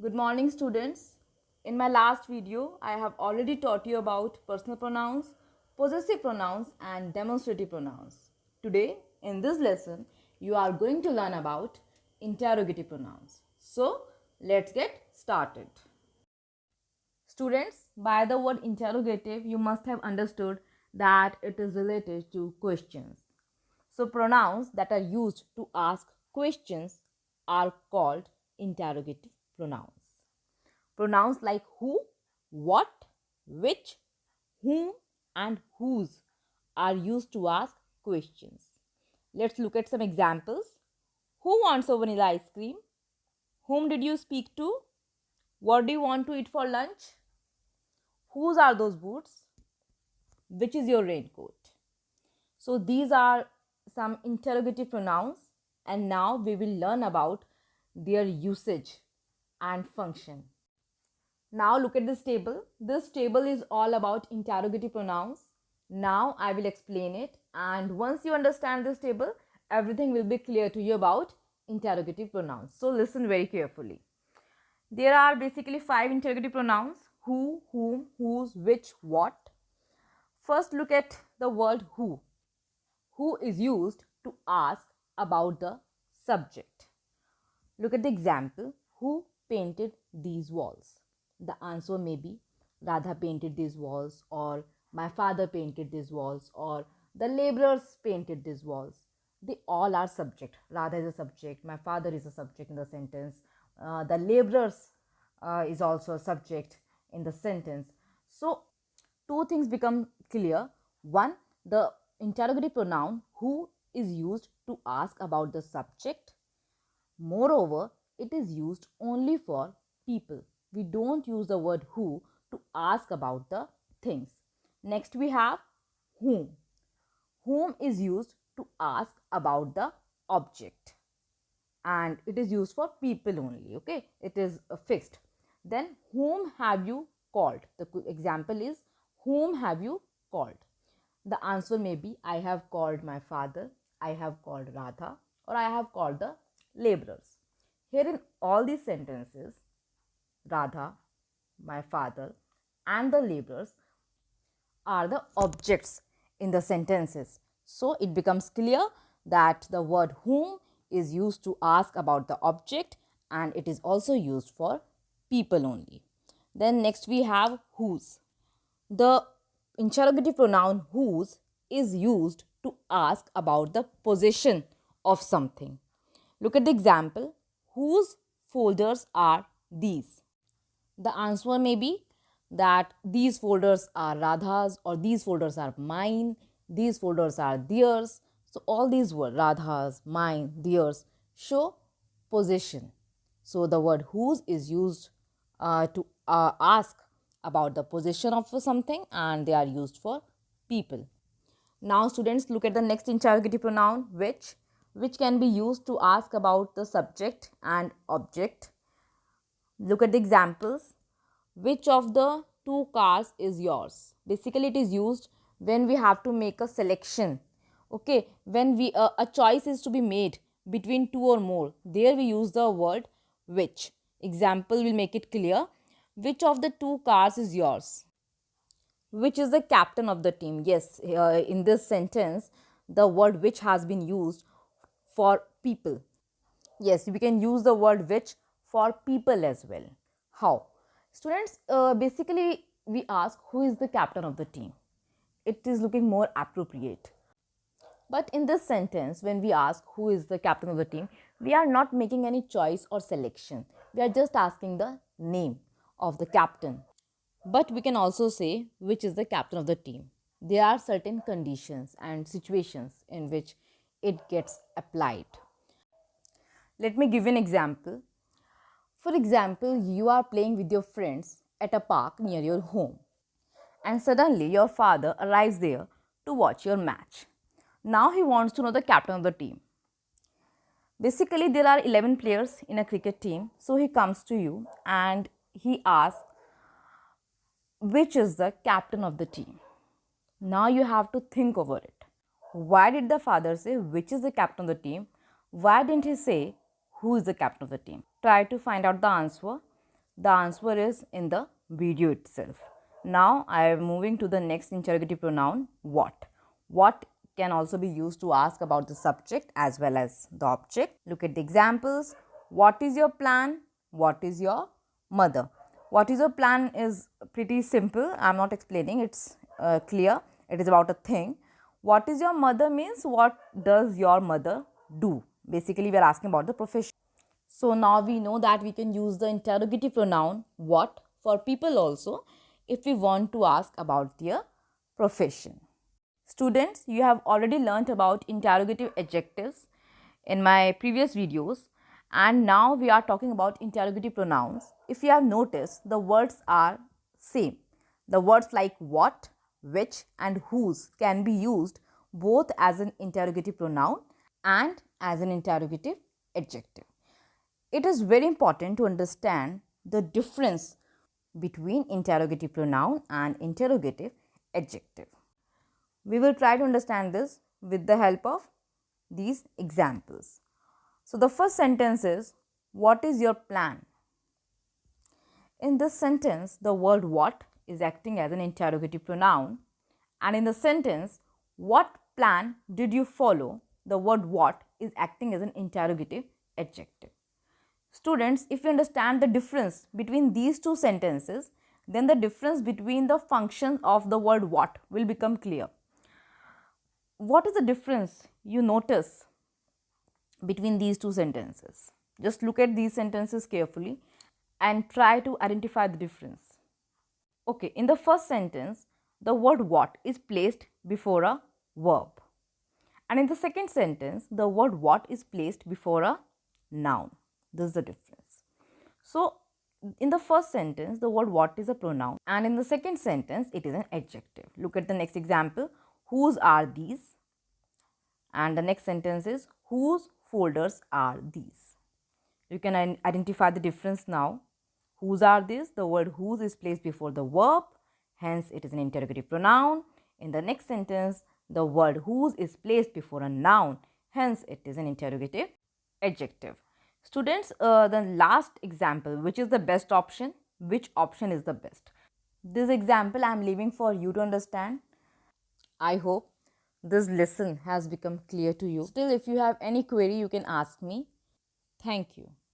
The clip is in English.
Good morning, students. In my last video, I have already taught you about personal pronouns, possessive pronouns, and demonstrative pronouns. Today, in this lesson, you are going to learn about interrogative pronouns. So, let's get started. Students, by the word interrogative, you must have understood that it is related to questions. So, pronouns that are used to ask questions are called interrogative pronouns. Pronouns like who, what, which, whom, and whose are used to ask questions. Let's look at some examples. Who wants a vanilla ice cream? Whom did you speak to? What do you want to eat for lunch? Whose are those boots? Which is your raincoat? So these are some interrogative pronouns, and now we will learn about their usage and function. Now look at this table. This table is all about interrogative pronouns. Now I will explain it, and once you understand this table, everything will be clear to you about interrogative pronouns. So listen very carefully. There are basically 5 interrogative pronouns: who, whom, whose, which, what. First, look at the word who. Who is used to ask about the subject. Look at the example. Who painted these walls? The answer may be Radha painted these walls, or my father painted these walls, or the laborers painted these walls. They all are subject. Radha is a subject, my father is a subject in the sentence, the laborers is also a subject in the sentence. So, two things become clear. One, the interrogative pronoun who is used to ask about the subject. Moreover, it is used only for people. We don't use the word who to ask about the things. Next, we have whom. Whom is used to ask about the object, and it is used for people only. Okay, it is fixed. Then, whom have you called? The example is, whom have you called? The answer may be, I have called my father, I have called Radha, or I have called the laborers. Here in all these sentences, Radha, my father, and the laborers are the objects in the sentences. So it becomes clear that the word whom is used to ask about the object, and it is also used for people only. Then next we have whose. The interrogative pronoun whose is used to ask about the possession of something. Look at the example. Whose folders are these? The answer may be that these folders are Radha's, or these folders are mine, these folders are theirs. So all these words, Radha's, mine, theirs, show possession. So the word whose is used to ask about the possession of something, and they are used for people. Now students, look at the next interrogative pronoun which can be used to ask about the subject and object. Look at the examples. Which of the two cars is yours? Basically, it is used when we have to make a selection. Okay, when a choice is to be made between two or more, there we use the word which. Example will make it clear. Which of the two cars is yours? Which is the captain of the team? Yes, in this sentence, the word which has been used for people. Yes, we can use the word which for people as well. How? Students, basically we ask who is the captain of the team. It is looking more appropriate. But in this sentence, when we ask who is the captain of the team, we are not making any choice or selection. We are just asking the name of the captain. But we can also say which is the captain of the team. There are certain conditions and situations in which it gets applied. Let me give you an example. For example, you are playing with your friends at a park near your home, and suddenly your father arrives there to watch your match. Now he wants to know the captain of the team. Basically, there are 11 players in a cricket team, so he comes to you and he asks, which is the captain of the team? Now you have to think over it. Why did the father say which is the captain of the team? Why didn't he say who is the captain of the team? Try to find out the answer. The answer is in the video itself. Now I am moving to the next interrogative pronoun, what. What can also be used to ask about the subject as well as the object. Look at the examples. What is your plan? What is your mother? What is your plan is pretty simple. I am not explaining, it's clear. It is about a thing. What is your mother means what does your mother do? Basically, we are asking about the profession. So now we know that we can use the interrogative pronoun what for people also if we want to ask about their profession. Students, you have already learnt about interrogative adjectives in my previous videos, and now we are talking about interrogative pronouns. If you have noticed, the words are same. The words like what, which and whose can be used both as an interrogative pronoun and as an interrogative adjective. It is very important to understand the difference between interrogative pronoun and interrogative adjective. We will try to understand this with the help of these examples. So the first sentence is, what is your plan? In this sentence, the word what is acting as an interrogative pronoun, and in the sentence, what plan did you follow, the word what is acting as an interrogative adjective. Students, if you understand the difference between these two sentences, then the difference between the functions of the word what will become clear. What is the difference you notice between these two sentences? Just look at these sentences carefully and try to identify the difference. Okay, in the first sentence, the word what is placed before a verb. And in the second sentence, the word what is placed before a noun. This is the difference. So, in the first sentence, the word what is a pronoun, and in the second sentence, it is an adjective. Look at the next example. Whose are these? And the next sentence is, whose folders are these? You can identify the difference now. Whose are these? The word whose is placed before the verb, hence it is an interrogative pronoun. In the next sentence, the word whose is placed before a noun, hence it is an interrogative adjective. Students, the last example, which is the best option? Which option is the best? This example I am leaving for you to understand. I hope this lesson has become clear to you. Still, if you have any query, you can ask me. Thank you.